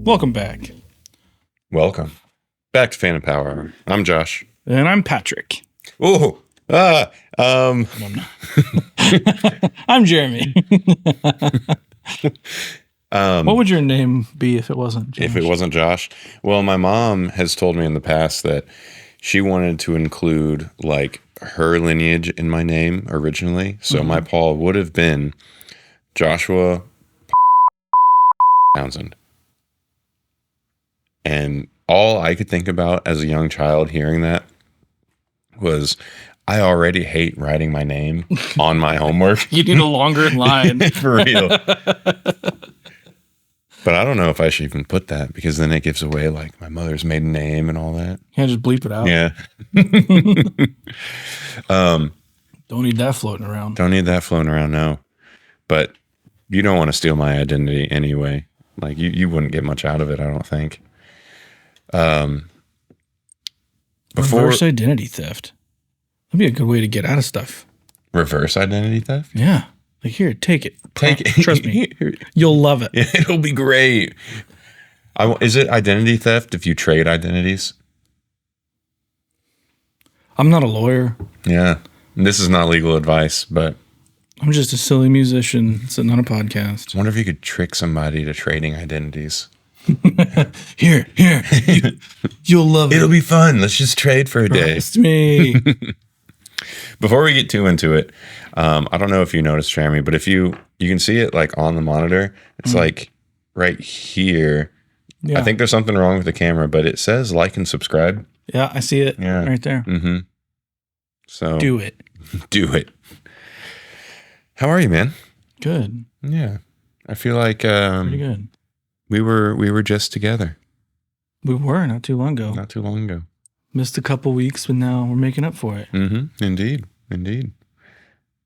Welcome back. Welcome back to Fan of Power. I'm Josh. And I'm Patrick. Oh, I'm Jeremy. What would your name be if it wasn't Josh? If it wasn't Josh? Well, my mom has told me in the past that she wanted to include like her lineage in my name originally. So my Paul would have been Joshua Townsend. And all I could think about as a young child hearing that was, I already hate writing my name on my homework. You need a longer line. For real. But I don't know if I should even put that, because then it gives away like my mother's maiden name and all that. Can't just bleep it out. Yeah. Don't need that floating around. Don't need that floating around, no. But you don't want to steal my identity anyway. Like you wouldn't get much out of it, I don't think. Reverse identity theft. That'd be a good way to get out of stuff. Reverse identity theft? Yeah. Like, here, take it. Take it. Trust me. You'll love it. It'll be great. Is it identity theft if you trade identities? I'm not a lawyer. Yeah. This is not legal advice, but I'm just a silly musician sitting on a podcast. I wonder if you could trick somebody to trading identities. Here. You'll love it. It'll be fun. Let's just trade for a day. Trust me. Before we get too into it, I don't know if you noticed, Jeremy, but if you can see it like on the monitor, it's like right here. Yeah. I think there's something wrong with the camera, but it says like and subscribe. Yeah, I see it right there. Mm-hmm. So Do it. Do it. How are you, man? Good. Yeah. I feel like Pretty good. we were just together. We were not too long ago. Not too long ago. Missed a couple weeks, but now we're making up for it. Mm-hmm. Indeed.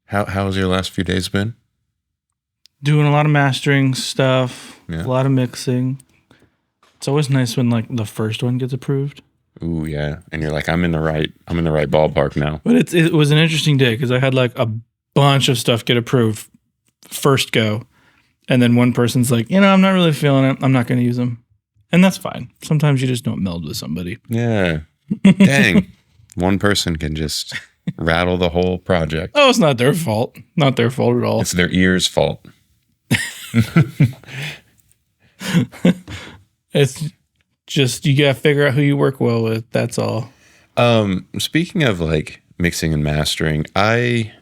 How's your last few days been? Doing a lot of mastering stuff, Yeah. a lot of mixing. It's always nice when like the first one gets approved. Ooh, yeah. And you're like, I'm in the right ballpark now. But it was an interesting day because I had like a bunch of stuff get approved first go. And then one person's like, I'm not really feeling it. I'm not going to use them. And that's fine. Sometimes you just don't meld with somebody. Yeah. Dang. One person can just rattle the whole project. Oh, it's not their fault. Not their fault at all. It's their ears' fault. It's just, you got to figure out who you work well with. That's all. Speaking of like mixing and mastering, I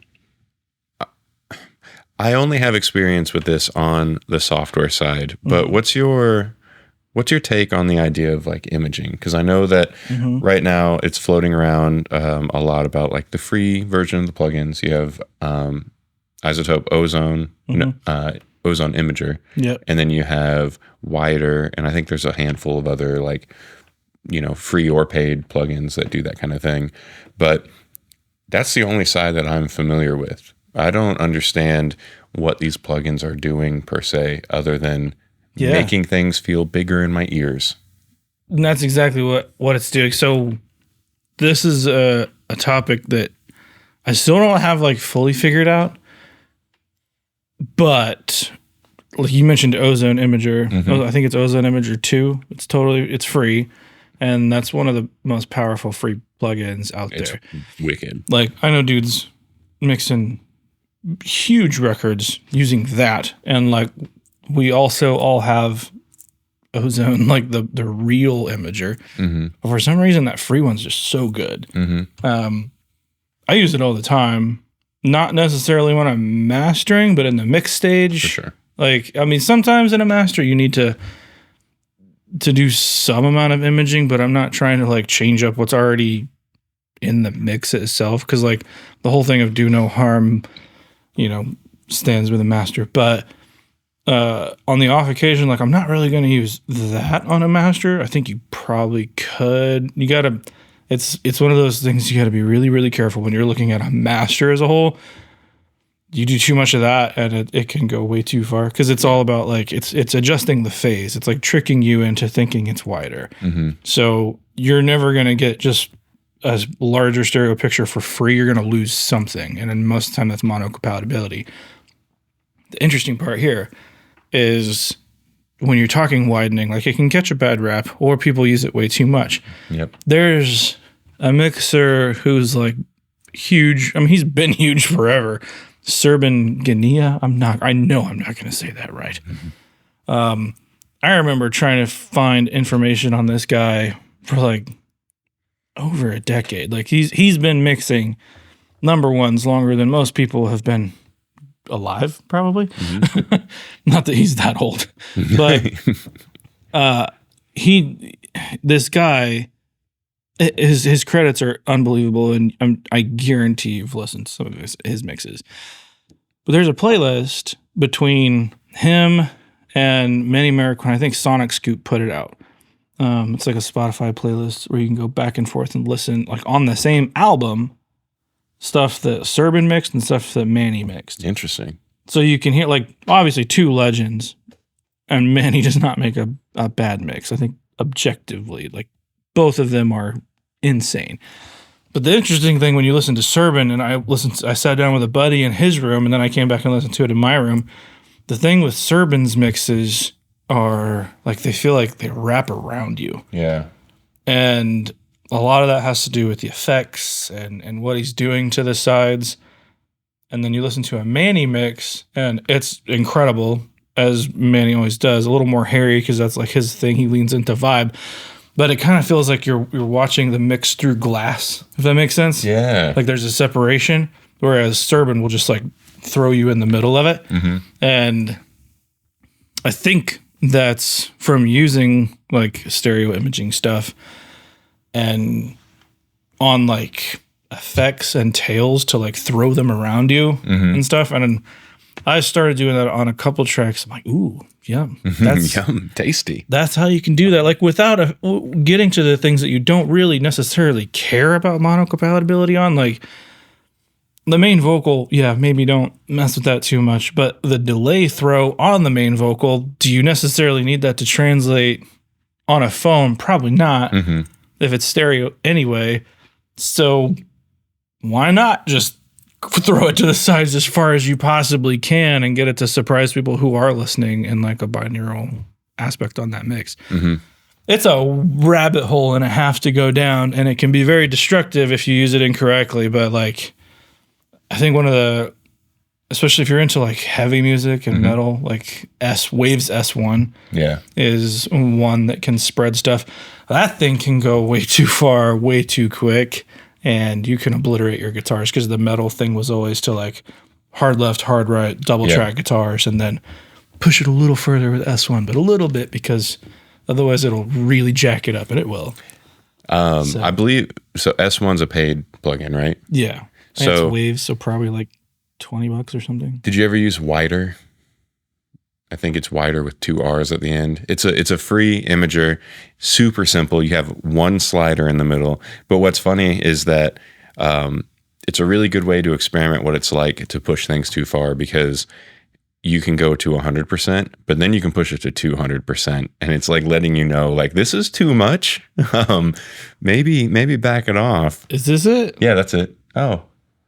only have experience with this on the software side, but what's your take on the idea of like imaging? Because I know that right now it's floating around a lot about like the free version of the plugins. You have Isotope Ozone, Ozone Imager, and then you have Wider, and I think there's a handful of other like free or paid plugins that do that kind of thing. But that's the only side that I'm familiar with. I don't understand what these plugins are doing per se, other than making things feel bigger in my ears. And that's exactly what it's doing. So this is a topic that I still don't have like fully figured out. But like you mentioned Ozone Imager. I think it's Ozone Imager 2. It's free. And that's one of the most powerful free plugins out there. It's wicked. Like I know dudes mixing huge records using that. And like we also all have Ozone, like the real imager. But for some reason that free one's just so good. I use it all the time. Not necessarily when I'm mastering, but in the mix stage. For sure. Like, I mean, sometimes in a master you need to do some amount of imaging, but I'm not trying to like change up what's already in the mix itself. Cause like the whole thing of do no harm, stands with a master. But on the off occasion, like I'm not really going to use that on a master. I think you probably could. You got to, it's one of those things you got to be really, really careful when you're looking at a master as a whole. You do too much of that and it can go way too far because it's all about like it's adjusting the phase. It's like tricking you into thinking it's wider. So you're never going to get just a larger stereo picture for free. You're going to lose something. And then most of the time that's mono compatibility. The interesting part here is when you're talking widening, like it can catch a bad rap or people use it way too much. Yep. There's a mixer who's like huge. I mean, he's been huge forever. Serban Gania. I know I'm not going to say that right. I remember trying to find information on this guy for like over a decade. Like he's been mixing number ones longer than most people have been alive, probably. Not that he's that old, but this guy, his credits are unbelievable, and I guarantee you've listened to some of his mixes. But there's a playlist between him and Manny Marroquin. I think Sonic Scoop put it out. It's like a Spotify playlist where you can go back and forth and listen, like on the same album, stuff that Serban mixed and stuff that Manny mixed. Interesting. So you can hear, like, obviously two legends, and Manny does not make a bad mix. I think objectively, like, both of them are insane. But the interesting thing when you listen to Serban, and I sat down with a buddy in his room, and then I came back and listened to it in my room. The thing with Serban's mixes are like they feel like they wrap around you. Yeah. And a lot of that has to do with the effects and what he's doing to the sides. And then you listen to a Manny mix, and it's incredible, as Manny always does. A little more hairy because that's like his thing. He leans into vibe. But it kind of feels like you're watching the mix through glass, if that makes sense. Yeah. Like there's a separation, whereas Serban will just like throw you in the middle of it. And I think that's from using like stereo imaging stuff and on like effects and tails to like throw them around you and stuff. And then I started doing that on a couple tracks. I'm like, ooh, yum. That's yum, tasty. That's how you can do that. Like without getting to the things that you don't really necessarily care about monocompatibility on, like the main vocal, yeah, maybe don't mess with that too much, but the delay throw on the main vocal, do you necessarily need that to translate on a phone? Probably not, if it's stereo anyway. So why not just throw it to the sides as far as you possibly can and get it to surprise people who are listening in like a binaural aspect on that mix. It's a rabbit hole and a half to go down, and it can be very destructive if you use it incorrectly, but like I think one of the, especially if you're into like heavy music and metal, like Waves S1 is one that can spread stuff. That thing can go way too far, way too quick, and you can obliterate your guitars because the metal thing was always to like hard left, hard right, double track guitars, and then push it a little further with S1, but a little bit because otherwise it'll really jack it up, and it will. I believe, so S1's a paid plugin, right? Yeah. And it's Waves, so probably like $20 or something. Did you ever use Wider? I think it's Wider with 2 R's at the end. It's a free imager, super simple. You have one slider in the middle. But what's funny is that it's a really good way to experiment what it's like to push things too far, because you can go to 100%, but then you can push it to 200%. And it's like letting you know, like, this is too much. Maybe back it off. Is this it? Yeah, that's it. Oh,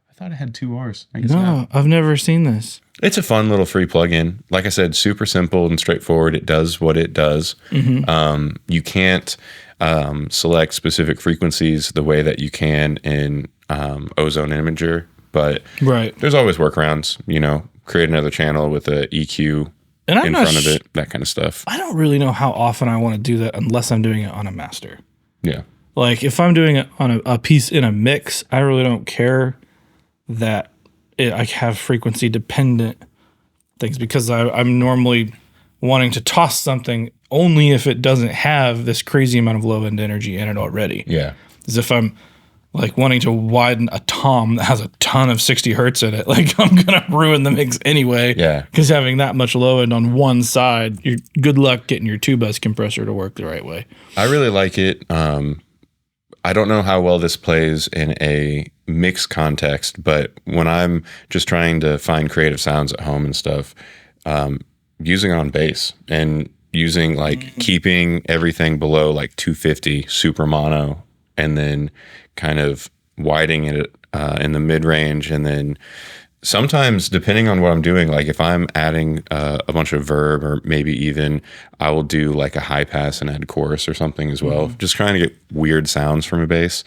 I thought it had 2 R's. No, I've never seen this. It's a fun little free plugin. Like I said, super simple and straightforward. It does what it does. You can't select specific frequencies the way that you can in Ozone Imager, but there's always workarounds. You know, create another channel with a EQ in front of it, that kind of stuff. I don't really know how often I want to do that unless I'm doing it on a master. Yeah. Like if I'm doing it on a piece in a mix, I really don't care that I have frequency dependent things, because I'm normally wanting to toss something only if it doesn't have this crazy amount of low end energy in it already. Yeah. As if I'm like wanting to widen a tom that has a ton of 60 hertz in it. Like I'm going to ruin the mix anyway. Yeah. Because having that much low end on one side, you're good luck getting your 2-bus compressor to work the right way. I really like it. I don't know how well this plays in a mix context, but when I'm just trying to find creative sounds at home and stuff, using it on bass and using like keeping everything below like 250 super mono, and then kind of widening it in the mid range, and then sometimes depending on what I'm doing, like if I'm adding a bunch of verb or maybe even I will do like a high pass and add chorus or something as well, just trying to get weird sounds from a bass.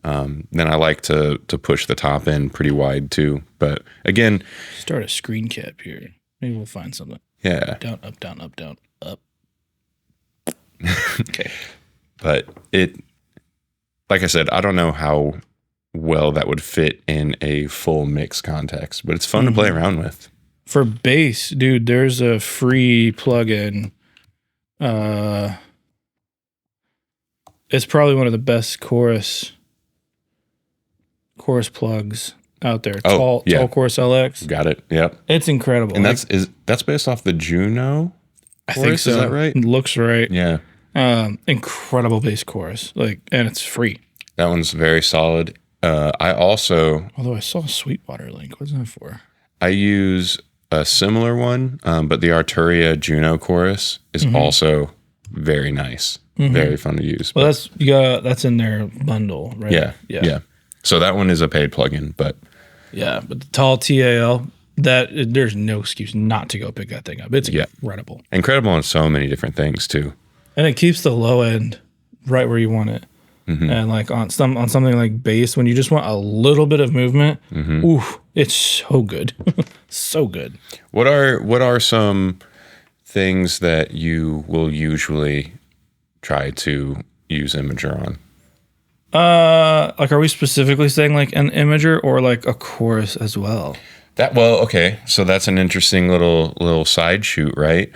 Then I like to push the top end pretty wide too. But again, start a screen cap here. Maybe we'll find something. Yeah. Down, up, down, up, down, up. Okay. But like I said, I don't know how well that would fit in a full mix context, but it's fun to play around with. For bass, dude, there's a free plugin. It's probably one of the best chorus plugs out there. Tall Chorus LX. Got it. Yep. It's incredible. And that's based off the Juno? I think so. Is that right? It looks right. Yeah. Incredible bass chorus. And it's free. That one's very solid. Although I saw a Sweetwater link. What's that for? I use a similar one, but the Arturia Juno chorus is also very nice. Very fun to use. Well, that's in their bundle, right? Yeah. So that one is a paid plugin, but but the Tall TAL, there's no excuse not to go pick that thing up. It's incredible. Incredible on so many different things too. And it keeps the low end right where you want it. And like on something like bass, when you just want a little bit of movement, it's so good. So good. What are some things that you will usually try to use Imager on? Like, are we specifically saying like an Imager or like a chorus as well? Okay. So that's an interesting little side shoot, right?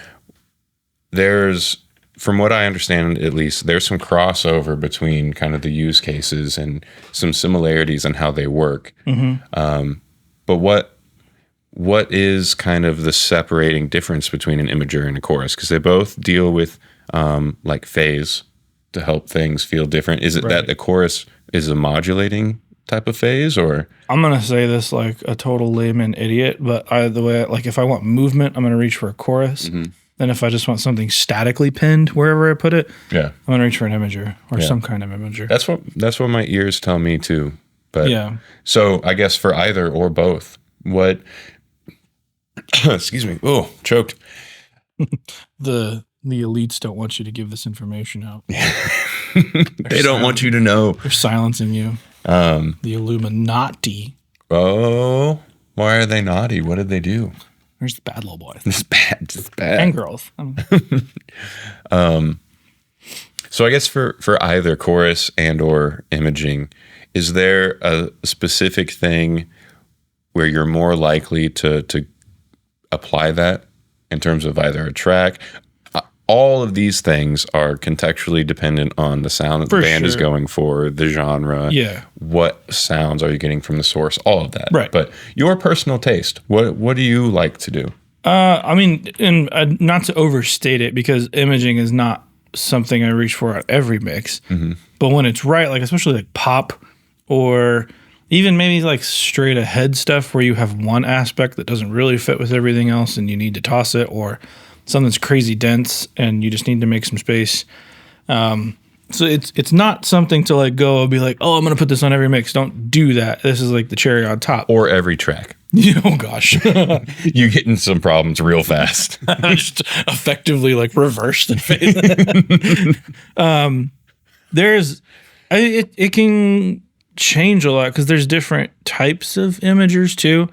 From what I understand, at least, there's some crossover between kind of the use cases and some similarities in how they work. But what is kind of the separating difference between an Imager and a chorus? Because they both deal with like phase to help things feel different. Is it that the chorus is a modulating type of phase, or? I'm going to say this like a total layman idiot, but either way, like if I want movement, I'm going to reach for a chorus. Then if I just want something statically pinned wherever I put it, I'm going to reach for an Imager or some kind of Imager. That's what my ears tell me too. But so I guess for either or both, what excuse me. Oh, choked. The elites don't want you to give this information out. They don't want you to know. They're silencing you. The Illuminati. Oh, why are they naughty? What did they do? Where's the bad little boy? It's bad. And girls. So I guess for either chorus and or imaging, is there a specific thing where you're more likely to apply that in terms of either a track? All of these things are contextually dependent on the sound that the band is going for, the genre. Yeah. What sounds are you getting from the source? All of that. Right. But your personal taste, what do you like to do? I mean, and not to overstate it, because imaging is not something I reach for at every mix. But when it's right, like especially like pop or even maybe like straight ahead stuff where you have one aspect that doesn't really fit with everything else and you need to toss it, or something that's crazy dense and you just need to make some space. So it's not something to like go and be like, oh, I'm going to put this on every mix. Don't do that. This is like the cherry on top. Or every track. Oh, gosh. You get in some problems real fast. Just effectively like reverse the phase. It can change a lot because there's different types of imagers too.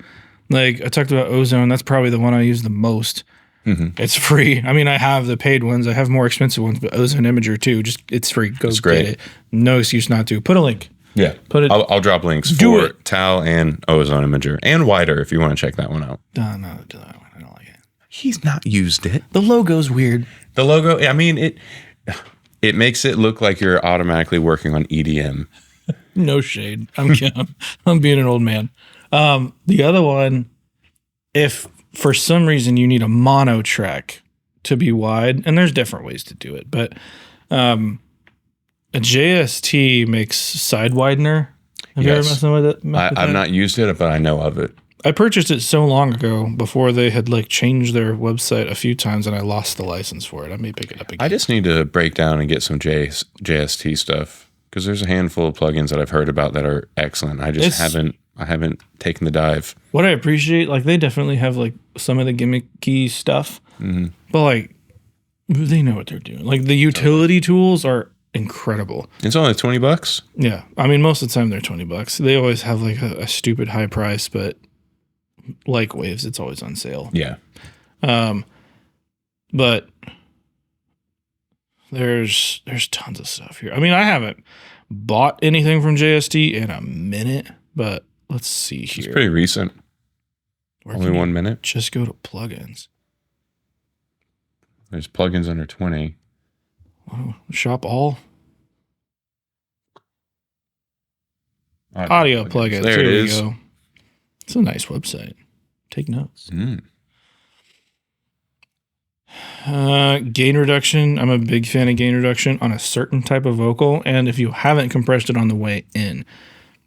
Like I talked about Ozone. That's probably the one I use the most. It's free. I mean, I have the paid ones. I have more expensive ones, but Ozone Imager too. Just it's free. Go get it. No excuse not to. Put a link. Yeah, I'll drop links for Tal and Ozone Imager and Wider if you want to check that one out. No, I don't like it. He's not used it. The logo's weird. The logo. I mean it makes it look like you're automatically working on EDM. No shade. I'm being an old man. The other one, if for some reason you need a mono track to be wide, and there's different ways to do it, but a JST makes side widener. Have you ever messed with it? I've not used it, but I know of it. I purchased it so long ago before they had like changed their website a few times, and I lost the license for it. I may pick it up again. I just need to break down and get some JST stuff because there's a handful of plugins that I've heard about that are excellent. I just haven't I haven't taken the dive. What I appreciate, like they definitely have like some of the gimmicky stuff, but like they know what they're doing. Like the utility tools are incredible. It's only $20. Yeah. I mean, most of the time they're $20. They always have like a stupid high price, but like Waves, it's always on sale. Yeah. But there's tons of stuff here. I mean, I haven't bought anything from JST in a minute, but let's see here. It's pretty recent. Only 1 minute. Just go to plugins. There's plugins under 20. Oh, shop all. Audio plugins. There it is. Go. It's a nice website. Take notes. Gain reduction. I'm a big fan of gain reduction on a certain type of vocal. And if you haven't compressed it on the way in,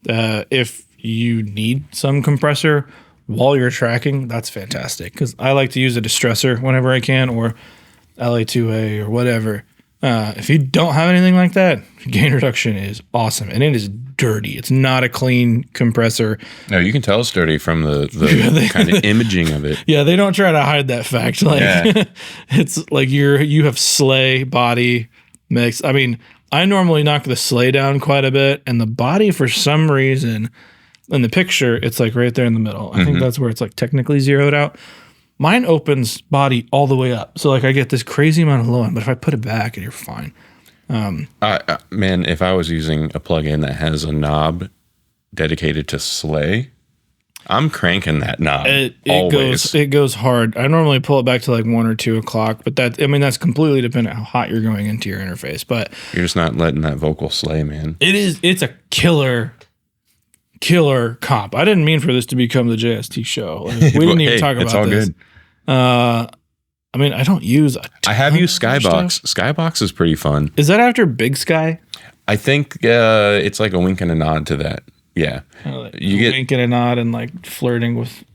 if you need some compressor while you're tracking, that's fantastic. Because I like to use a distressor whenever I can, or LA2A or whatever. If you don't have anything like that, gain reduction is awesome. And it is dirty. It's not a clean compressor. No, you can tell it's dirty from the kind of imaging of it. Yeah, they don't try to hide that fact. Like it's like you have sleigh body mix. I mean, I normally knock the sleigh down quite a bit, and the body for some reason in the picture, it's like right there in the middle. I think that's where it's like technically zeroed out. Mine opens body all the way up. So like I get this crazy amount of low end, but if I put it back, you're fine. Man, if I was using a plugin that has a knob dedicated to sleigh, I'm cranking that knob. It goes hard. I normally pull it back to like 1 or 2 o'clock, but that's completely dependent on how hot you're going into your interface. But you're just not letting that vocal slay, man. It's a killer comp. I didn't mean for this to become the JST show. Like, we didn't even talk about this. It's all good. I mean, I don't use I have used Skybox. Skybox is pretty fun. Is that after Big Sky? I think it's like a wink and a nod to that. Yeah. Like you get wink and a nod and like flirting with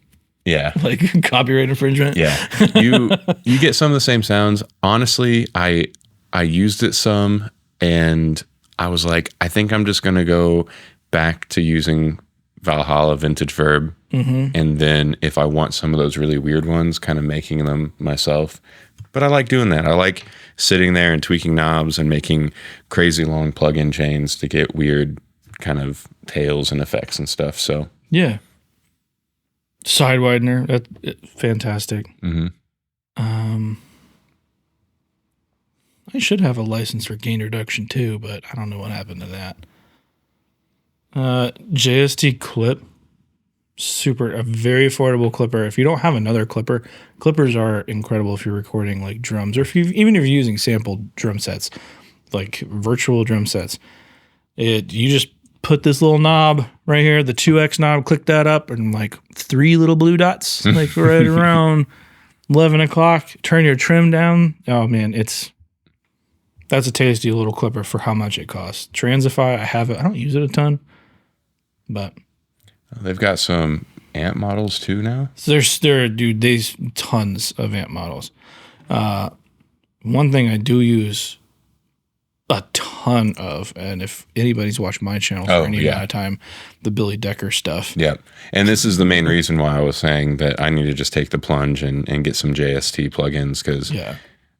like copyright infringement. Yeah. You get some of the same sounds. Honestly, I used it some and I was like, I think I'm just going to go back to using Valhalla Vintage Verb. And then if I want some of those really weird ones, kind of making them myself. But I like doing that. I like sitting there and tweaking knobs and making crazy long plug-in chains to get weird kind of tails and effects and stuff. So yeah. Side widener, that's fantastic. I should have a license for gain reduction too, but I don't know what happened to that. JST clip, a very affordable clipper. If you don't have another clipper, clippers are incredible if you're recording like drums, or even if you're using sampled drum sets, like virtual drum sets. You just put this little knob right here, the 2X knob, click that up, and like 3 little blue dots, like right around 11 o'clock. Turn your trim down. Oh man, that's a tasty little clipper for how much it costs. Transify, I have it. I don't use it a ton, but they've got some amp models too now. So there's tons of amp models. One thing I do use a ton of, and if anybody's watched my channel for any amount of time, the Billy Decker stuff. Yeah. And this is the main reason why I was saying that I need to just take the plunge and get some JST plugins, because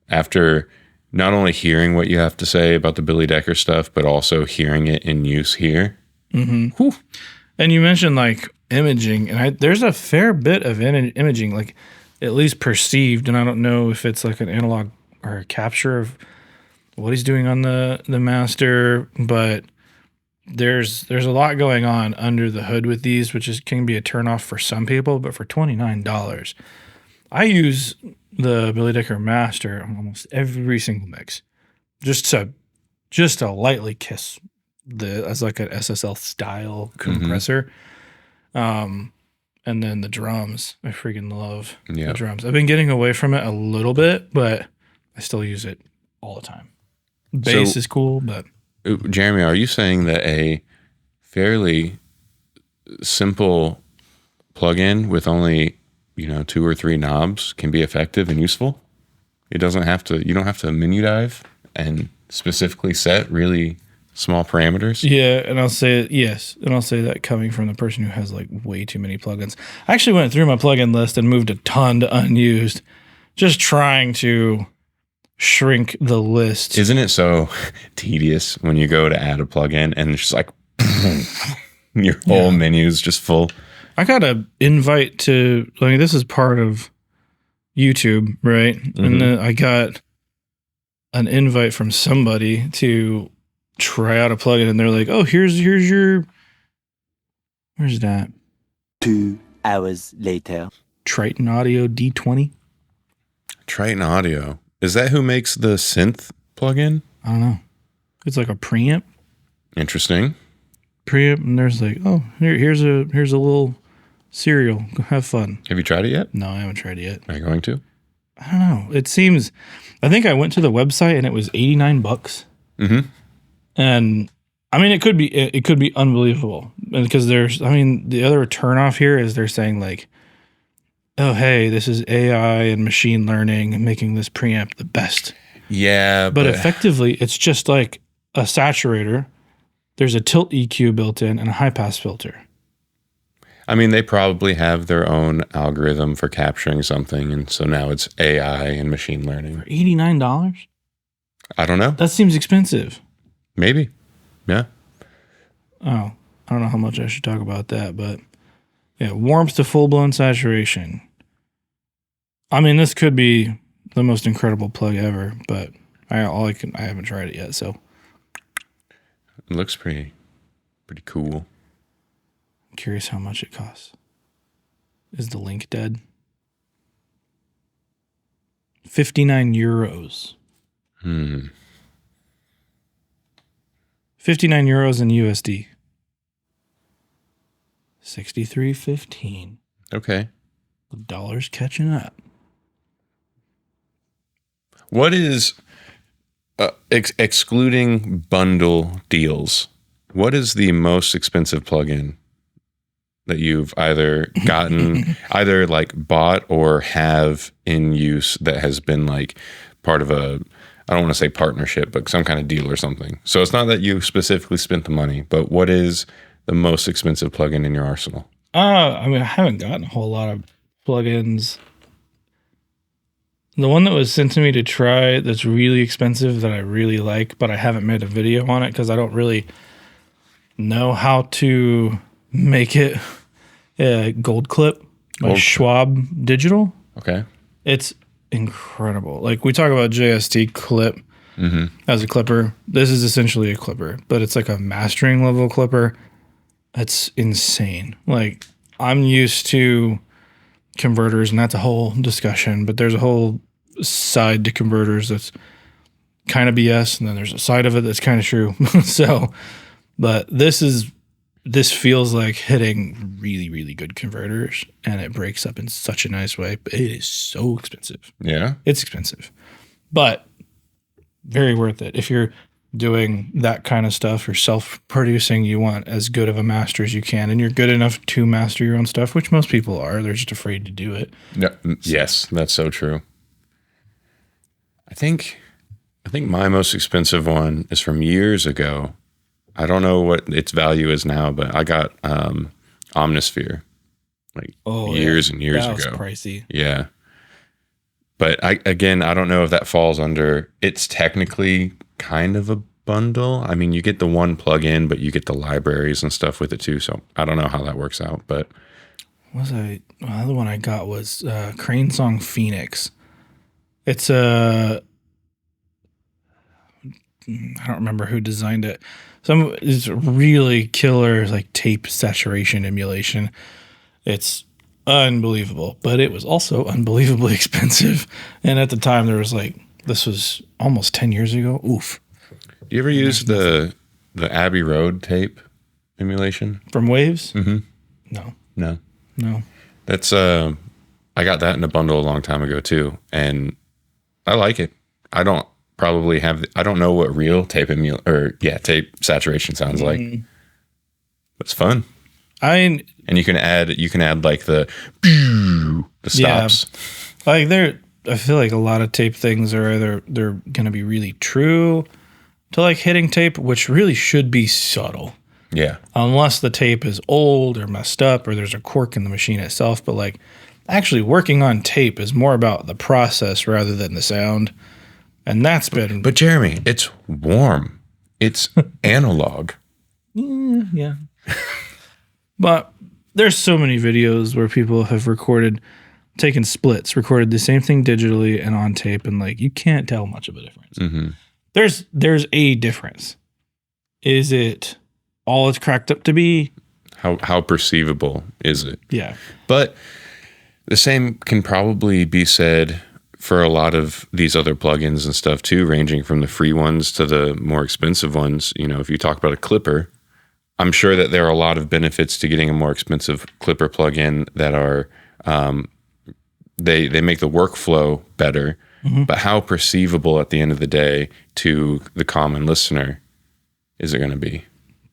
after not only hearing what you have to say about the Billy Decker stuff, but also hearing it in use here. And you mentioned like imaging, and there's a fair bit of imaging, like at least perceived, and I don't know if it's like an analog or a capture of what he's doing on the master, but there's a lot going on under the hood with these, which can be a turnoff for some people, but for $29, I use the Billy Decker master on almost every single mix, just to lightly kiss as like an SSL style compressor. And then the drums, I freaking love the drums. I've been getting away from it a little bit, but I still use it all the time. Bass is cool, but Jeremy, are you saying that a fairly simple plugin with only 2 or 3 knobs can be effective and useful? You don't have to menu dive and specifically set really Small parameters? Yeah, and I'll say yes, and I'll say that coming from the person who has like way too many plugins. I actually went through my plugin list and moved a ton to unused, just trying to shrink the list. Isn't it so tedious when you go to add a plugin and it's just like your whole menu is just full? I got an invite to, like, this is part of YouTube, right? Mm-hmm. And then I got an invite from somebody to try out a plugin, and they're like, "Oh, here's your, where's that?" 2 hours later. Triton Audio D20. Triton Audio. Is that who makes the synth plugin? I don't know. It's like a preamp. Interesting. Preamp, and there's like, oh, here's a little cereal. Go have fun. Have you tried it yet? No, I haven't tried it yet. Are you going to? I don't know. It seems, I think I went to the website and it was $89. Mm-hmm. And I mean, it could be unbelievable. And because the other turnoff here is they're saying like, oh, hey, this is AI and machine learning making this preamp the best. Yeah. But effectively, it's just like a saturator. There's a tilt EQ built in and a high pass filter. I mean, they probably have their own algorithm for capturing something. And so now it's AI and machine learning. For $89? I don't know. That seems expensive. Maybe. Yeah. Oh, I don't know how much I should talk about that, but yeah, warmth to full-blown saturation. I mean, this could be the most incredible plug ever, but I haven't tried it yet, so. It looks pretty cool. I'm curious how much it costs. Is the link dead? 59 euros. 59 euros in USD. 63.15. Okay. The dollar's catching up. What is, excluding bundle deals, what is the most expensive plugin that you've either gotten, either like bought or have in use that has been like part of a, I don't want to say partnership, but some kind of deal or something? So it's not that you specifically spent the money, but what is the most expensive plugin in your arsenal? I mean, I haven't gotten a whole lot of plugins. The one that was sent to me to try that's really expensive that I really like, but I haven't made a video on it because I don't really know how to make it a gold clip by Schwab Digital. Okay. It's incredible. Like, we talk about JST clip as a clipper. This is essentially a clipper, but it's like a mastering level clipper. That's insane. Like, I'm used to converters, and that's a whole discussion, but there's a whole side to converters that's kind of BS, and then there's a side of it that's kind of true. So, but this feels like hitting really, really good converters, and it breaks up in such a nice way, but it is so expensive. Yeah. It's expensive, but very worth it. If you're doing that kind of stuff or self-producing, you want as good of a master as you can, and you're good enough to master your own stuff, which most people are. They're just afraid to do it. Yeah. Yes, that's so true. I think my most expensive one is from years ago. I don't know what its value is now, but I got Omnisphere like years and years ago. That was pricey. Yeah. But I don't know if that falls under, it's technically kind of a bundle. I mean, you get the one plugin, but you get the libraries and stuff with it too. So I don't know how that works out, but. The other one I got was Crane Song Phoenix. It's I don't remember who designed it. It's really killer, like tape saturation emulation. It's unbelievable, but it was also unbelievably expensive. And at the time, there was like, this was almost 10 years ago. Oof. Do you ever use the Abbey Road tape emulation from Waves? Mm-hmm. No. That's I got that in a bundle a long time ago too, and I like it. I don't know what real tape tape saturation sounds like. It's fun. And you can add like the stops. Yeah. Like I feel like a lot of tape things are either they're going to be really true to like hitting tape, which really should be subtle. Yeah. Unless the tape is old or messed up or there's a quirk in the machine itself. But like actually working on tape is more about the process rather than the sound. And that's been... But Jeremy, it's warm. It's analog. Yeah. But there's so many videos where people have taken splits, recorded the same thing digitally and on tape, and like you can't tell much of a difference. Mm-hmm. There's a difference. Is it all it's cracked up to be? How perceivable is it? Yeah. But the same can probably be said for a lot of these other plugins and stuff too, ranging from the free ones to the more expensive ones. You know, if you talk about a clipper, I'm sure that there are a lot of benefits to getting a more expensive clipper plugin that are, they make the workflow better, but how perceivable at the end of the day to the common listener is it going to be?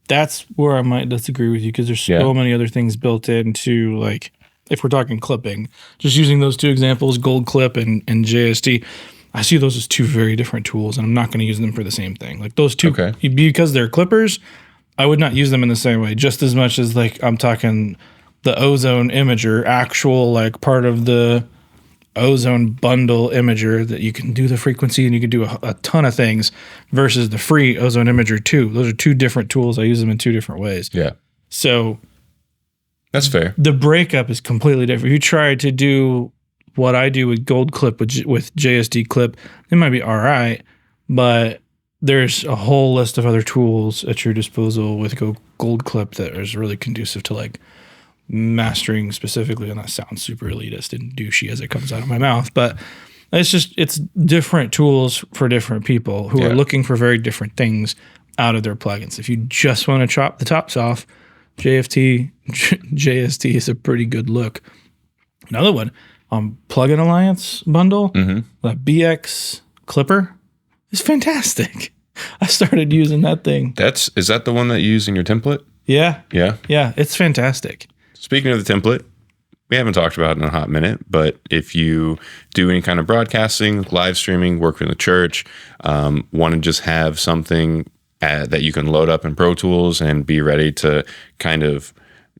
That's where I might disagree with you because there's so many other things built into, like, if we're talking clipping, just using those two examples, Gold Clip and JST, I see those as two very different tools, and I'm not going to use them for the same thing. Like those two, because they're clippers, I would not use them in the same way, just as much as like I'm talking the Ozone Imager, actual like part of the Ozone bundle imager that you can do the frequency and you can do a ton of things versus the free Ozone Imager 2. Those are two different tools. I use them in two different ways. Yeah. So that's fair. The breakup is completely different. If you try to do what I do with Gold Clip with JSD Clip, it might be all right, but there's a whole list of other tools at your disposal with Gold Clip that is really conducive to like mastering specifically, and that sounds super elitist and douchey as it comes out of my mouth, but it's different tools for different people who are looking for very different things out of their plugins. If you just want to chop the tops off, JST is a pretty good look. Another one, Plugin Alliance bundle, the BX Clipper is fantastic. I started using that thing. Is that the one that you use in your template? Yeah. Yeah. Yeah, it's fantastic. Speaking of the template, we haven't talked about it in a hot minute, but if you do any kind of broadcasting, live streaming, work in the church, want to just have something that you can load up in Pro Tools and be ready to kind of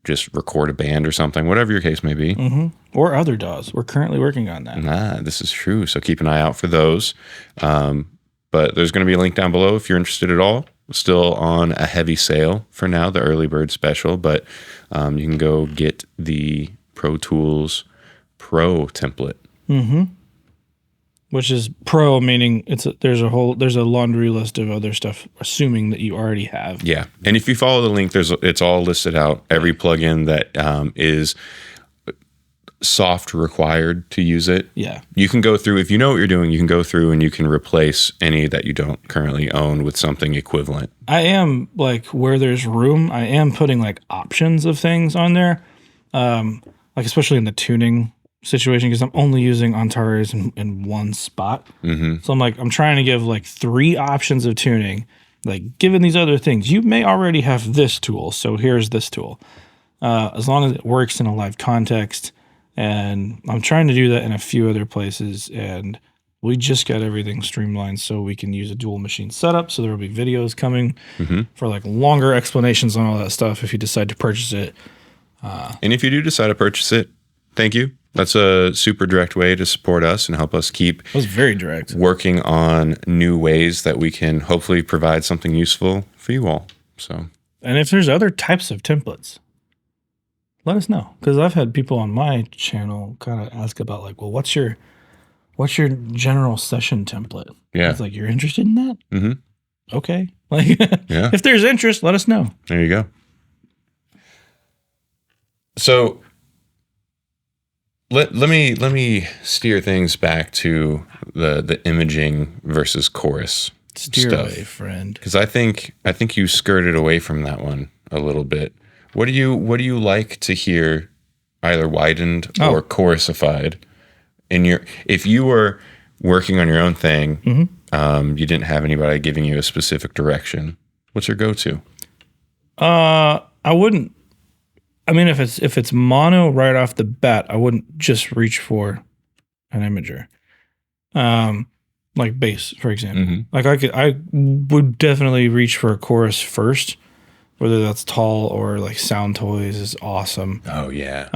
just record a band or something, whatever your case may be. Or other DAWs. We're currently working on that. This is true. So keep an eye out for those. But there's going to be a link down below if you're interested at all. Still on a heavy sale for now, the early bird special, but you can go get the Pro Tools Pro template. Which is pro, meaning there's a laundry list of other stuff, assuming that you already have. Yeah, and if you follow the link, it's all listed out. Every plugin that is soft required to use it. Yeah, you can go through, if you know what you're doing, you can go through and you can replace any that you don't currently own with something equivalent. I am, like, where there's room, I am putting like options of things on there, like especially in the tuning situation, because I'm only using Antares in one spot. So I'm trying to give like 3 options of tuning. Like, given these other things, you may already have this tool, so here's this tool. As long as it works in a live context. And I'm trying to do that in a few other places, and we just got everything streamlined so we can use a dual machine setup. So there will be videos coming for like longer explanations on all that stuff if you decide to purchase it. And if you do decide to purchase it, thank you. That's a super direct way to support us and help us keep it was very direct working on new ways that we can hopefully provide something useful for you all. So, and if there's other types of templates, let us know, because I've had people on my channel kind of ask about like, well, what's your general session template? Yeah, it's like, you're interested in that? Okay, like, yeah. If there's interest, let us know. There you go. So let me steer things back to the imaging versus chorus steer stuff, away, friend, because I think you skirted away from that one a little bit. What do you like to hear, either widened or chorusified if you were working on your own thing, you didn't have anybody giving you a specific direction, what's your go-to? I wouldn't. I mean, if it's mono right off the bat, I wouldn't just reach for an imager. like bass, for example. Like I would definitely reach for a chorus first, whether that's tall or like Sound Toys is awesome. Oh yeah.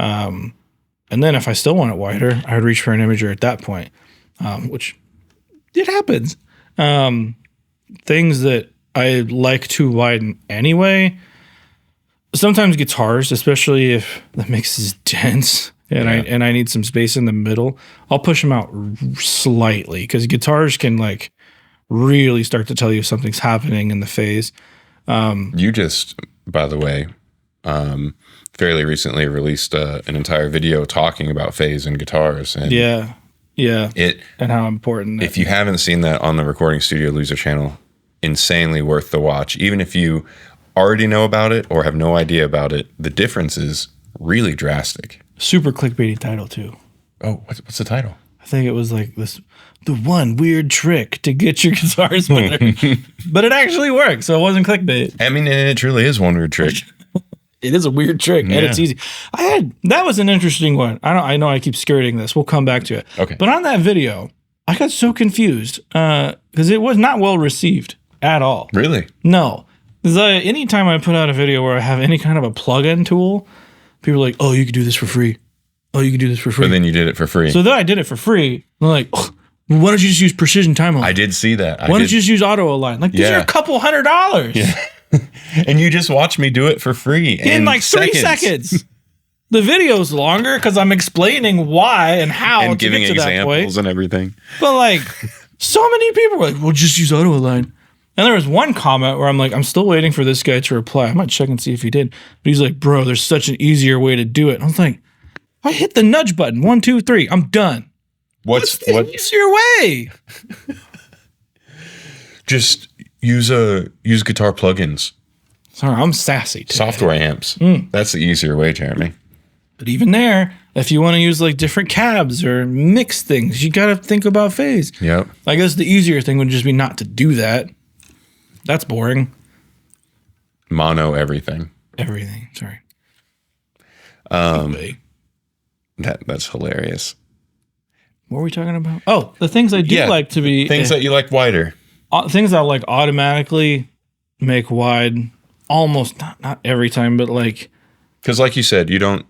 And then if I still want it wider, I would reach for an imager at that point, which it happens. Things that I like to widen anyway. Sometimes guitars, especially if the mix is dense and I need some space in the middle, I'll push them out slightly because guitars can like really start to tell you if something's happening in the phase. You just, by the way, fairly recently released an entire video talking about phase and guitars. And and how important. If you haven't seen that on the Recording Studio Loser channel, insanely worth the watch. Even if you already know about it or have no idea about it, the difference is really drastic. Super clickbaity title too. Oh, what's the title? I think it was like the one weird trick to get your guitars better. But it actually works, so it wasn't clickbait. I mean, and it truly is one weird trick. It is a weird trick, and it's easy. That was an interesting one. I know I keep skirting this. We'll come back to it. Okay. But on that video, I got so confused because it was not well received at all. Really? No. Because anytime I put out a video where I have any kind of a plug-in tool, people are like, "Oh, you could do this for free. Oh, you could do this for free." But then you did it for free. So then I did it for free. They're like, "Oh, why don't you just use Precision Time Align? I did see that. Why don't you just use Auto Align? Like, these are a couple $100. Yeah. And you just watched me do it for free in like 3 seconds. The video's longer because I'm explaining why and how and to giving get to that point. examples and everything. But like, so many people were like, "Well, just use Auto Align." And there was one comment where I'm like, I'm still waiting for this guy to reply. I might check and see if he did. But he's like, "Bro, there's such an easier way to do it." And I was like, I hit the nudge button. 1, 2, 3. I'm done. What's the easier way? Just use guitar plugins. Sorry, I'm sassy today. Software amps. That's the easier way, Jeremy. But even there, if you want to use like different cabs or mix things, you got to think about phase. Yep. I guess the easier thing would just be not to do that. That's boring. Mono everything. Everything. Sorry. That's hilarious. What were we talking about? Oh, the things I do like to be things that you like wider. Things I like automatically make wide. Almost not every time, but like, because like you said, you don't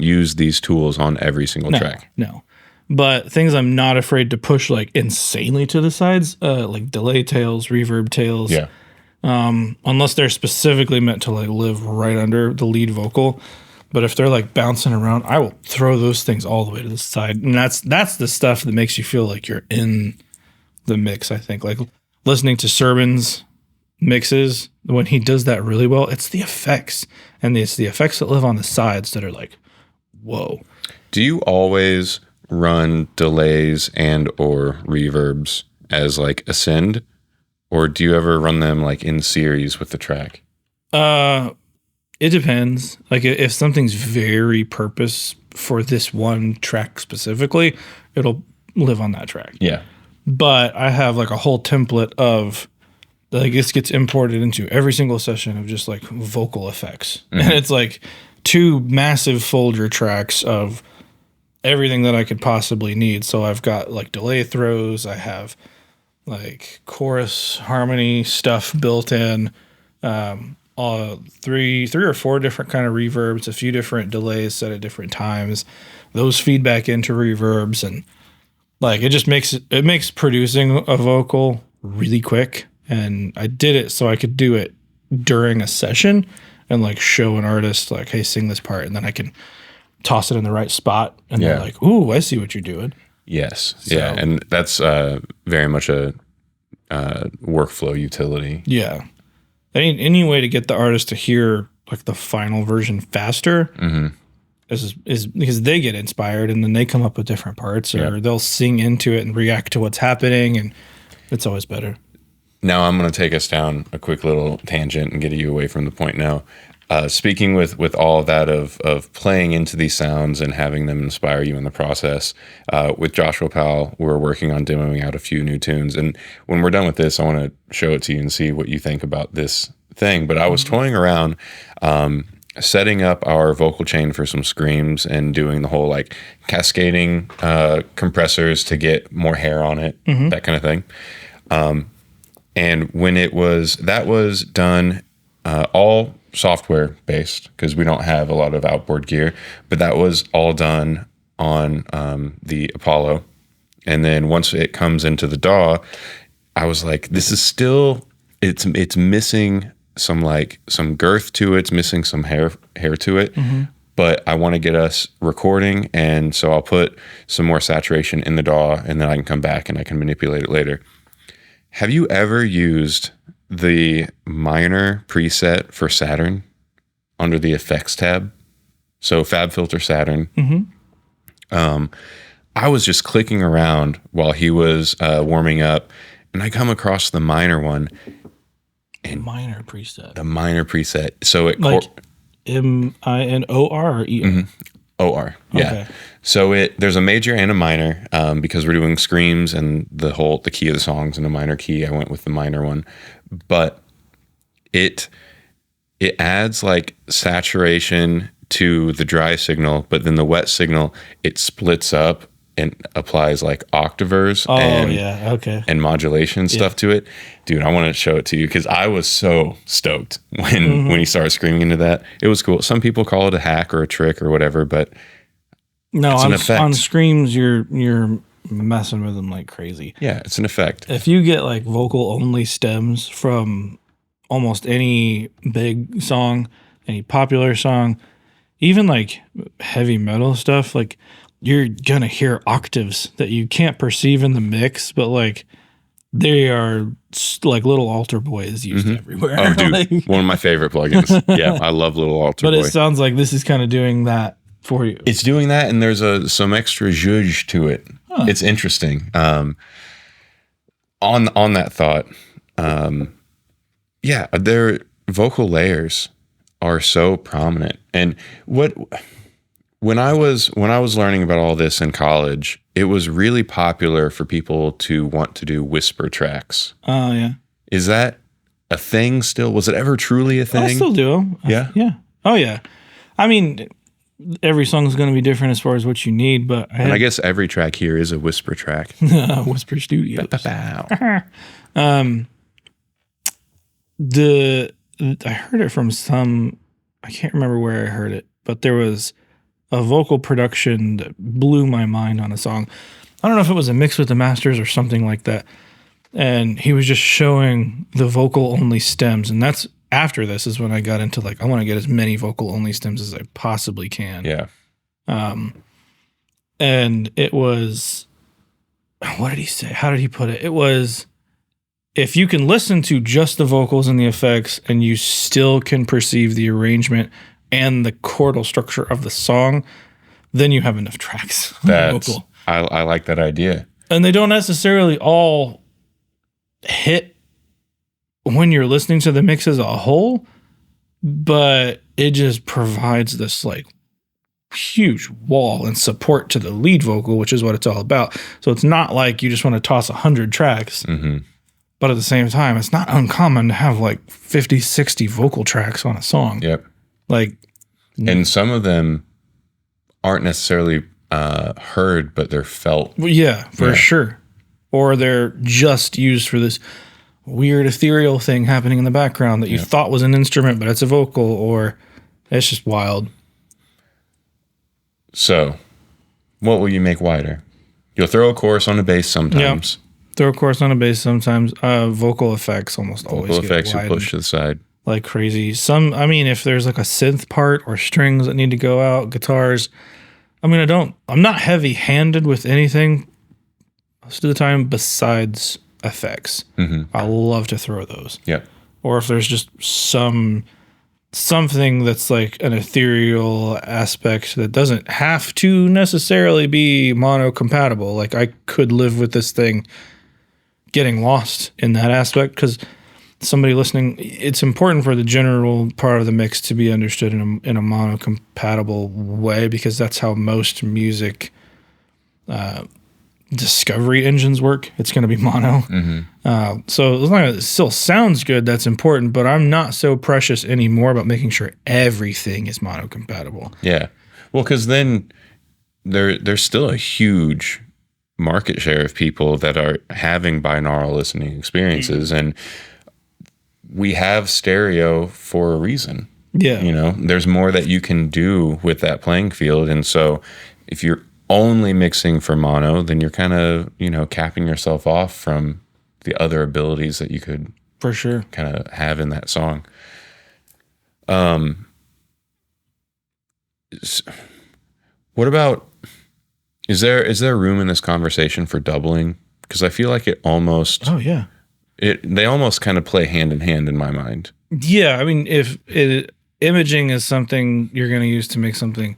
use these tools on every single track. No, but things I'm not afraid to push like insanely to the sides, like delay tails, reverb tails. Yeah. Unless they're specifically meant to like live right under the lead vocal. But if they're like bouncing around, I will throw those things all the way to the side. And that's the stuff that makes you feel like you're in the mix, I think. Like listening to Sermon's mixes, when he does that really well, it's the effects. And it's the effects that live on the sides that are like, whoa. Do you always run delays and or reverbs as like ascend? Or do you ever run them like in series with the track? It depends. Like if something's very purpose for this one track specifically, it'll live on that track. Yeah. But I have like a whole template of like this gets imported into every single session of just like vocal effects. Mm-hmm. And it's like 2 massive folder tracks of everything that I could possibly need. So I've got like delay throws, I have like chorus harmony stuff built in, 3 or 4 different kind of reverbs, a few different delays set at different times. Those feed back into reverbs, and like it makes producing a vocal really quick. And I did it so I could do it during a session and like show an artist like, hey, sing this part, and then I can toss it in the right spot, and they're like, ooh, I see what you're doing. Yes. So, yeah. And that's very much a workflow utility. Yeah. Any way to get the artist to hear like the final version faster is because they get inspired and then they come up with different parts, or they'll sing into it and react to what's happening, and it's always better. Now I'm going to take us down a quick little tangent and get you away from the point now. Speaking with all of that of playing into these sounds and having them inspire you in the process, with Joshua Powell, we're working on demoing out a few new tunes. And when we're done with this, I want to show it to you and see what you think about this thing. But I was toying around setting up our vocal chain for some screams and doing the whole like cascading compressors to get more hair on it, that kind of thing. And when that was done all software based, because we don't have a lot of outboard gear, but that was all done on the Apollo. And then once it comes into the DAW, I was like, this is still, it's missing some girth to it. It's missing some hair to it. But I want to get us recording. And so I'll put some more saturation in the DAW, and then I can come back and I can manipulate it later. Have you ever used the minor preset for Saturn under the effects tab? So FabFilter Saturn. I was just clicking around while he was warming up, and I come across the minor one. And minor preset. The minor preset. So it like MINOR or ER? OR. Yeah. Okay. So there's a major and a minor because we're doing screams and the key of the songs in a minor key. I went with the minor one, but it adds like saturation to the dry signal, but then the wet signal, it splits up and applies like octavers and modulation stuff to it. Dude, I want to show it to you because I was so stoked when he started screaming into that. It was cool. Some people call it a hack or a trick or whatever, but no, it's an effect. On screams, you're messing with them like crazy. Yeah, it's an effect. If you get like vocal only stems from almost any big song, any popular song, even like heavy metal stuff, like you're gonna hear octaves that you can't perceive in the mix, but like they are like little altar boys used everywhere. Oh, dude, like, one of my favorite plugins. Yeah, I love little altar boy. But it sounds like this is kind of doing that for you. It's doing that, and there's some extra zhuzh to it. Huh. It's interesting. On that thought, yeah, their vocal layers are so prominent, and when I was learning about all this in college, it was really popular for people to want to do whisper tracks. Oh, yeah. Is that a thing still? Was it ever truly a thing? I still do them. Yeah? Yeah. Oh, yeah. I mean, every song is going to be different as far as what you need, but I guess every track here is a whisper track. Whisper Studios. I heard it from I can't remember where I heard it, but there was a vocal production that blew my mind on a song. I don't know if it was a mix with the masters or something like that. And he was just showing the vocal only stems. And that's after this is when I got into like, I want to get as many vocal only stems as I possibly can. Yeah. And it was, what did he say? How did he put it? It was, if you can listen to just the vocals and the effects and you still can perceive the arrangement and the chordal structure of the song, then you have enough tracks. I like that idea. And they don't necessarily all hit when you're listening to the mix as a whole, but it just provides this like huge wall and support to the lead vocal, which is what it's all about. So it's not like you just want to toss 100 tracks, but at the same time, it's not uncommon to have like 50, 60 vocal tracks on a song. Yep. Like, and some of them aren't necessarily heard, but they're felt. Yeah, for sure. Or they're just used for this weird ethereal thing happening in the background that you thought was an instrument, but it's a vocal, or it's just wild. So, what will you make wider? You'll throw a chorus on a bass sometimes. Yep. Throw a chorus on a bass sometimes. Vocal effects almost always Vocal effects get you push to the side. Like crazy. If there's like a synth part or strings that need to go out, guitars. I'm not heavy handed with anything most of the time besides effects. I love to throw those. Yep. Or if there's just something that's like an ethereal aspect that doesn't have to necessarily be mono compatible. Like I could live with this thing getting lost in that aspect because somebody listening, it's important for the general part of the mix to be understood in a mono-compatible way because that's how most music discovery engines work, it's going to be mono. So as long as it still sounds good, that's important, but I'm not so precious anymore about making sure everything is mono compatible. Yeah. Well, because then there's still a huge market share of people that are having binaural listening experiences, and we have stereo for a reason. Yeah. You know, there's more that you can do with that playing field. And so if you're only mixing for mono, then you're kind of, you know, capping yourself off from the other abilities that you could For sure. kind of have in that song. What about, is there room in this conversation for doubling? Because I feel like it almost, Oh, yeah. they almost kind of play hand in hand in my mind. Yeah. I mean, if imaging is something you're going to use to make something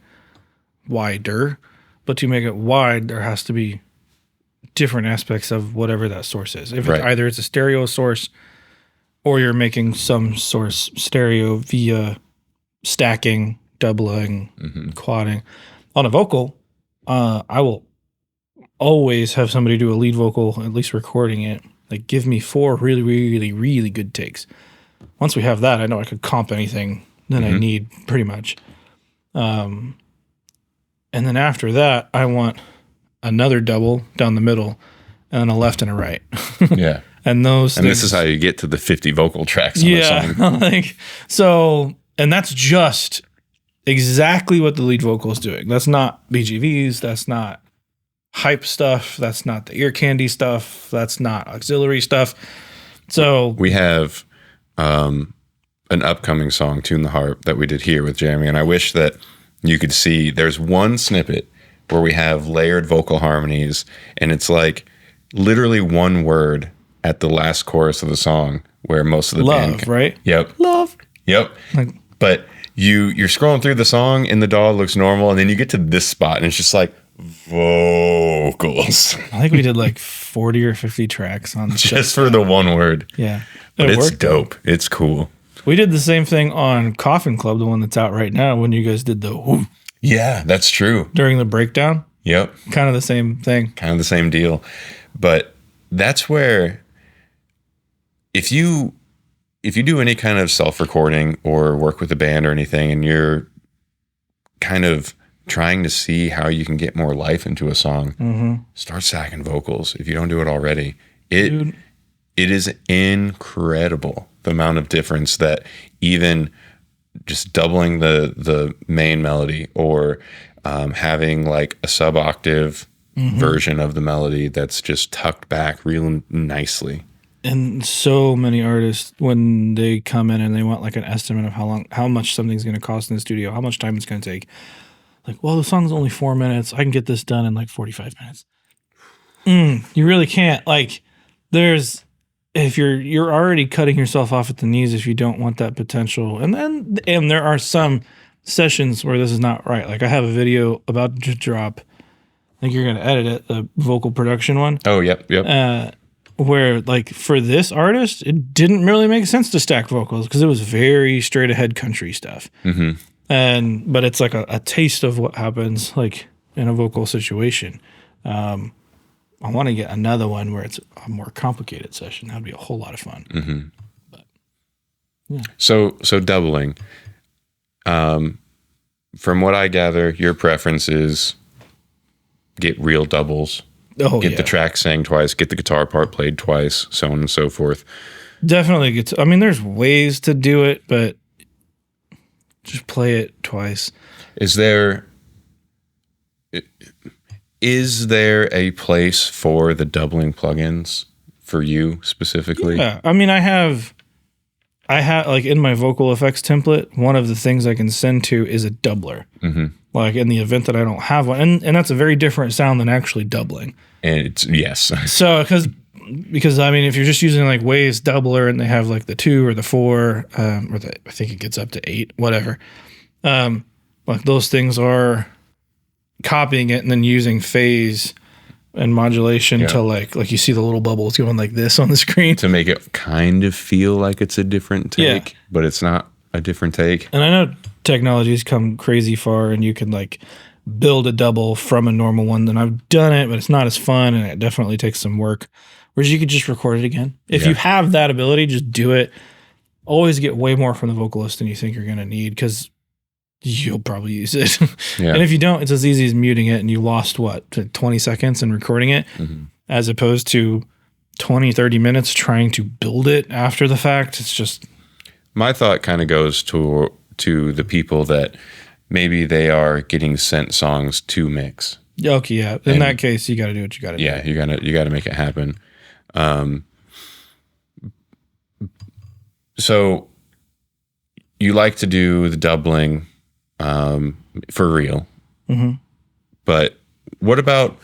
wider, but to make it wide, there has to be different aspects of whatever that source is. If either it's a stereo source or you're making some source stereo via stacking, doubling, quadding. On a vocal, I will always have somebody do a lead vocal, at least recording it. Like, give me 4 really, really, really good takes. Once we have that, I know I could comp anything that I need pretty much. And then after that, I want another double down the middle and a left and a right. Yeah. And this is how you get to the 50 vocal tracks on a song. And that's just exactly what the lead vocal is doing. That's not BGVs. That's not hype stuff. That's not the ear candy stuff. That's not auxiliary stuff. So we have an upcoming song, Tune the Harp, that we did here with Jeremy. And I wish that you could see, there's one snippet where we have layered vocal harmonies, and it's like literally one word at the last chorus of the song where most of the band right? Yep. Love. Yep. But you're scrolling through the song and the DAW looks normal, and then you get to this spot and it's just like vocals. I think we did like 40 or 50 tracks on just for the one word. Yeah. But it's dope. It's cool. We did the same thing on Coffin Club, the one that's out right now, when you guys did the whoo. Yeah, that's true. During the breakdown. Yep. Kind of the same thing. Kind of the same deal. But that's where if you do any kind of self-recording or work with a band or anything, and you're kind of trying to see how you can get more life into a song, start stacking vocals if you don't do it already. It is incredible the amount of difference that even just doubling the main melody or having like a sub-octave version of the melody that's just tucked back real nicely. And so many artists, when they come in and they want like an estimate of how much something's going to cost in the studio, how much time it's going to take. Like, well, the song's only 4 minutes. I can get this done in like 45 minutes. You really can't. Like, if you're already cutting yourself off at the knees if you don't want that potential. And there are some sessions where this is not right. Like, I have a video about to drop. I think you're going to edit it, the vocal production one. Oh, yep. Where, like, for this artist, it didn't really make sense to stack vocals because it was very straight ahead country stuff. But it's like a taste of what happens, like, in a vocal situation. I want to get another one where it's a more complicated session. That'd be a whole lot of fun. But, yeah. So doubling. From what I gather, your preference is get real doubles. Get the track sang twice, get the guitar part played twice, so on and so forth. Definitely. I mean, there's ways to do it, but just play it twice. Is there a place for the doubling plugins for you specifically? Yeah. I mean, I have like in my vocal effects template, one of the things I can send to is a doubler. Like in the event that I don't have one. And that's a very different sound than actually doubling. And it's, yes. So, because I mean, if you're just using like Waves doubler and they have like the 2 or the 4, I think it gets up to 8, whatever. Like those things are copying it and then using phase and modulation to like you see the little bubbles going like this on the screen. To make it kind of feel like it's a different take, but it's not a different take. And I know technology's come crazy far and you can like build a double from a normal one. Then I've done it, but it's not as fun, and it definitely takes some work. Whereas you could just record it again. If you have that ability, just do it. Always get way more from the vocalist than you think you're going to need, because you'll probably use it. And if you don't, it's as easy as muting it, and you lost 20 seconds in recording it, as opposed to 20, 30 minutes trying to build it after the fact. It's just... My thought kind of goes to the people that maybe they are getting sent songs to mix. Okay, yeah. In that case, you got to do what you got to do. Yeah, you got to make it happen. So you like to do the doubling for real, but what about?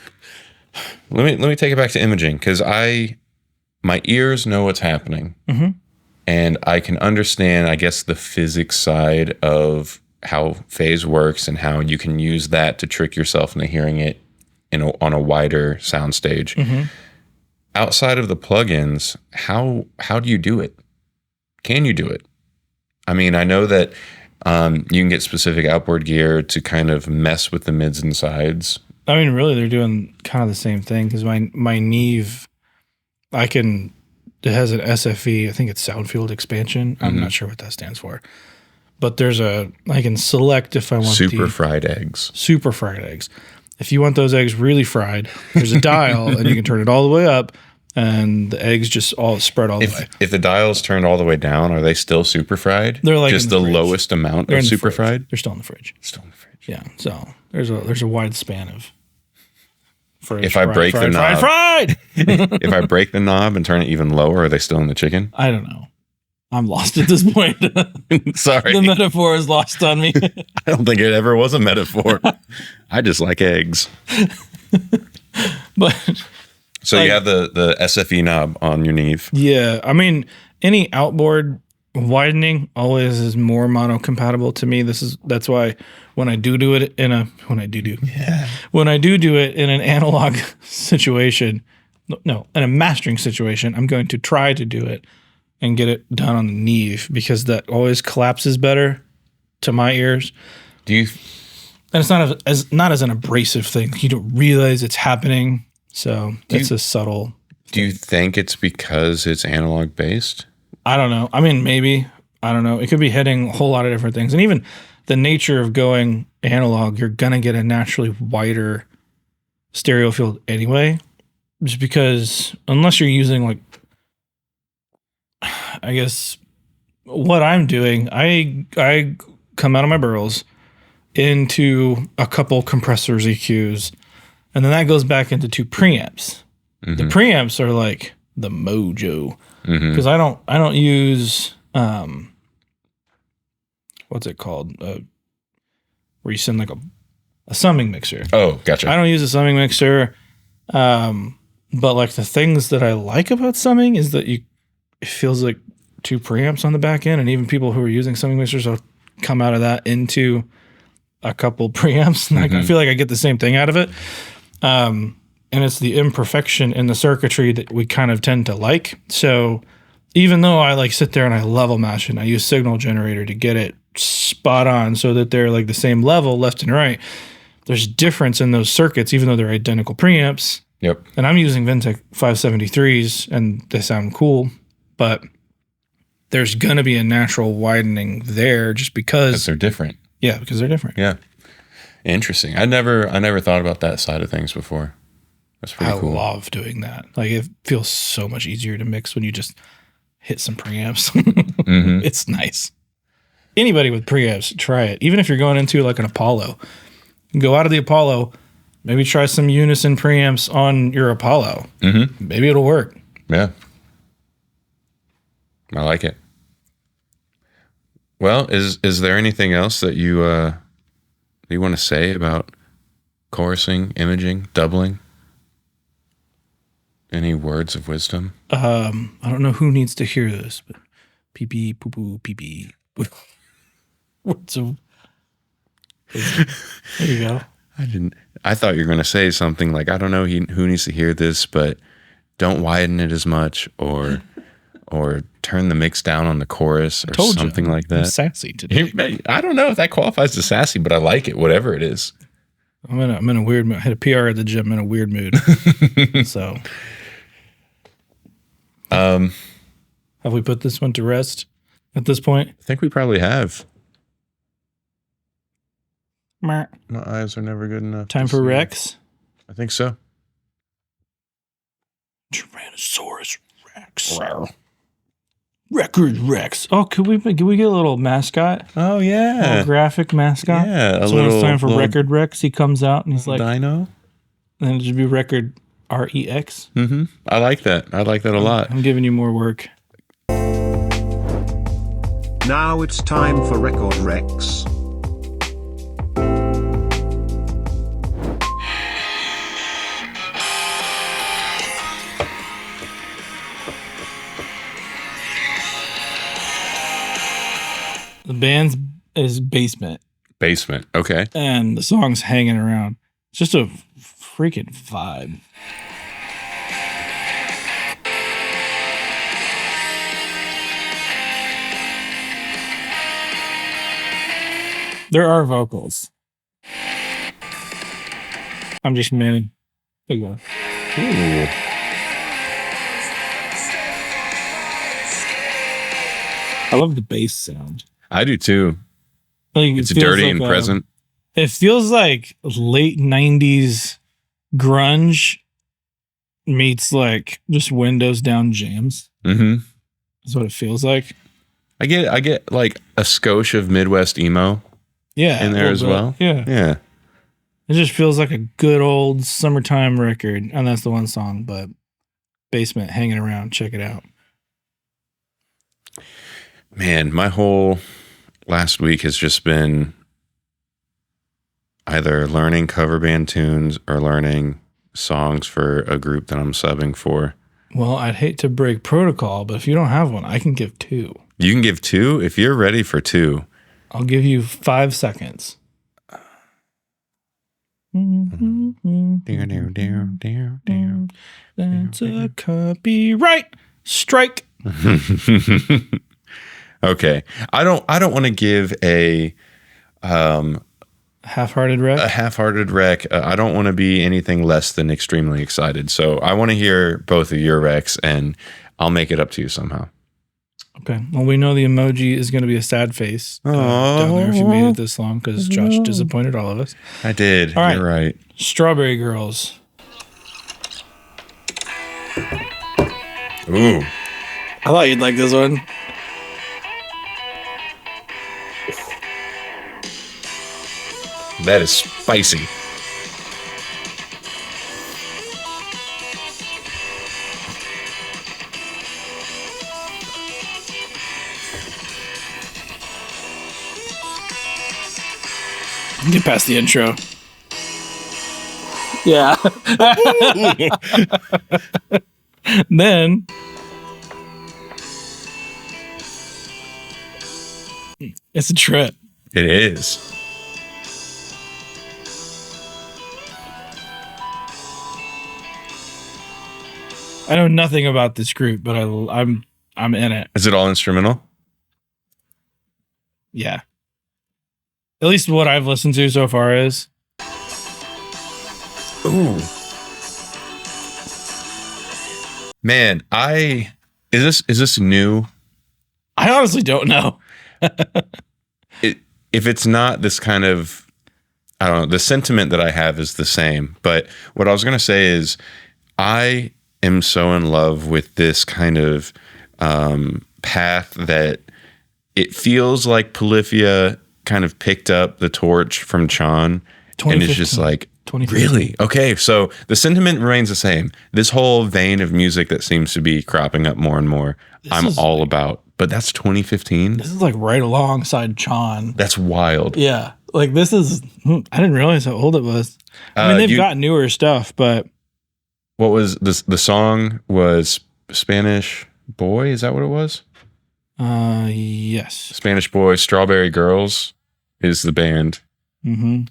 Let me take it back to imaging, because my ears know what's happening, and I can understand, I guess, the physics side of how phase works and how you can use that to trick yourself into hearing it on a wider sound stage. Outside of the plugins, how do you do it? Can you do it? I mean, I know that you can get specific outboard gear to kind of mess with the mids and sides. I mean, really, they're doing kind of the same thing, because my Neve, it has an SFE, I think it's sound field expansion. I'm not sure what that stands for. But I can select if I want super fried eggs. Super fried eggs. If you want those eggs really fried, there's a dial, and you can turn it all the way up, and the eggs just all spread all the way. If the dial's turned all the way down, are they still super fried? They're like just the lowest amount of super fried? They're still in the fridge. Still in the fridge. Yeah. So there's a wide span of fridge. If I break the knob, fried. If I break the knob and turn it even lower, are they still in the chicken? I don't know. I'm lost at this point. Sorry. The metaphor is lost on me. I don't think it ever was a metaphor. I just like eggs. But so you have the SFE knob on your Neve. Yeah. I mean, any outboard widening always is more mono compatible to me. That's why when I do it in an analog situation, in a mastering situation, I'm going to try to do it and get it done on the Neve, because that always collapses better to my ears. And it's not as an abrasive thing. You don't realize it's happening. So it's a subtle. Do you think it's because it's analog based? I don't know. I mean, maybe. I don't know. It could be hitting a whole lot of different things. And even the nature of going analog, you're going to get a naturally wider stereo field anyway. Just because, unless you're using, I guess, what I'm doing, I come out of my burls into a couple compressors, EQs, and then that goes back into 2 preamps. The preamps are like the mojo, because I don't use what's it called, where you send like a summing mixer. Oh, gotcha. I don't use a summing mixer, but like the things that I like about summing is that it feels like 2 preamps on the back end, and even people who are using summing mixers will come out of that into a couple preamps. Like I feel like I get the same thing out of it. And it's the imperfection in the circuitry that we kind of tend to like. So even though I sit there and I level mash it, and I use signal generator to get it spot on so that they're like the same level left and right, there's difference in those circuits, even though they're identical preamps. Yep. And I'm using Ventec 573s, and they sound cool, but there's going to be a natural widening there just because they're different. Yeah, because they're different. Yeah. Interesting. I never thought about that side of things before. That's pretty cool. I love doing that. It feels so much easier to mix when you just hit some preamps. It's nice. Anybody with preamps, try it. Even if you're going into an Apollo, go out of the Apollo, maybe try some unison preamps on your Apollo. Maybe it'll work. Yeah. I like it. Well, is there anything else that you want to say about chorusing, imaging, doubling? Any words of wisdom? I don't know who needs to hear this, but pee pee poo poo pee pee. Words of. There you go. I thought you were going to say something like, I don't know who needs to hear this, but don't widen it as much, or turn the mix down on the chorus, or something like that. I'm sassy today. I don't know if that qualifies as sassy, but I like it, whatever it is. I'm in a weird mood. I had a PR at the gym. I'm in a weird mood. So, have we put this one to rest at this point? I think we probably have. Meh. My eyes are never good enough. Time to for see. Rex. I think so. Tyrannosaurus Rex. Record Rex. Oh, can we get a little mascot? Oh A yeah, little graphic mascot. yeah. So when it's time for Record Rex, he comes out and he's like, dino. and it should be Record REX. Mm-hmm. I like that. I like that a lot. I'm giving you more work. Now it's time for Record Rex. The band's is Basement, Basement. Okay. and the song's Hanging Around. It's just a freaking vibe. There are vocals. I'm just manning. There you go. Ooh. I love the bass sound. I do too. Like, It's it feels dirty like and a- present. It feels like late 90s grunge meets like just windows down jams. Mm-hmm. That's what it feels like. I get like a skosh of Midwest emo Yeah. in a there as little bit. well. Yeah. Yeah. It just feels like a good old summertime record. And that's the one song, but Basement, Hanging Around. Check it out. Man, my whole last week has just been either learning cover band tunes or learning songs for a group that I'm subbing for. Well, I'd hate to break protocol, but if you don't have one, I can give 2. You can give 2 if you're ready for 2. I'll give you 5 seconds. That's a copyright strike. Okay. I don't want to give a Half-hearted wreck. half-hearted wreck. I don't want to be anything less than extremely excited. So I want to hear both of your wrecks, and I'll make it up to you somehow. Okay. Well, we know the emoji is going to be a sad face down there if you made it this long because Josh disappointed all of us. I did. All right. You're right. Strawberry Girls. Ooh. I thought you'd like this one. That is spicy. Get past the intro. Yeah. Then it's a trip. It is. I know nothing about this group, but I'm in it. Is it all instrumental? Yeah. At least what I've listened to so far is. Ooh. Man, is this new? I honestly don't know. If it's not this kind of, I don't know, the sentiment that I have is the same. But what I was going to say is I am so in love with this kind of path that it feels like Polyphia kind of picked up the torch from Chan. And it's just like, 2015. really? Okay, so the sentiment remains the same. This whole vein of music that seems to be cropping up more and more, I'm all about. But that's 2015? This is like right alongside Chan. That's wild. Yeah. Like this is, I didn't realize how old it was. I mean, they've got newer stuff, but. What was this? The song was Spanish Boy? Is that what it was? Yes. Spanish Boy, Strawberry Girls is the band. Mm-hmm.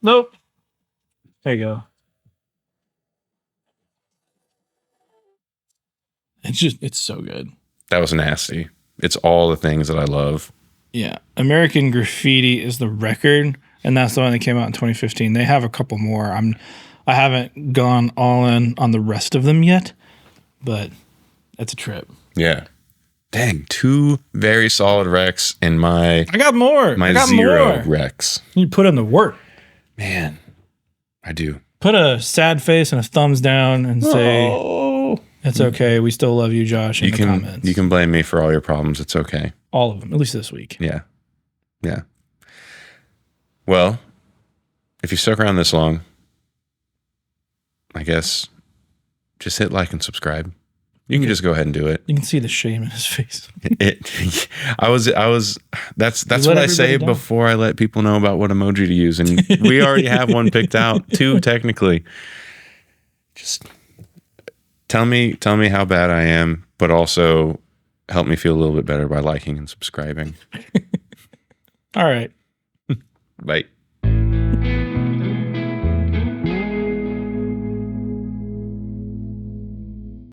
Nope. There you go. It's so good. That was nasty. It's all the things that I love. Yeah. American Graffiti is the record. and that's the one that came out in 2015. They have a couple more. I haven't gone all in on the rest of them yet, but it's a trip. Yeah. Dang, 2 very solid recs in my I got more. my I got 0 more. recs. You put in the work. Man, I do. Put a sad face and a thumbs down and say it's okay. We still love you, Josh. In the comments, you can blame me for all your problems. It's okay. all of them, at least this week. Yeah. Yeah. Well, if you stuck around this long, I guess just hit like and subscribe. You can just go ahead and do it. You can see the shame in his face. That's what I say down. before I let people know about what emoji to use. And we already have one picked out, 2 technically. Just tell me how bad I am, but also help me feel a little bit better by liking and subscribing. All right. Bye.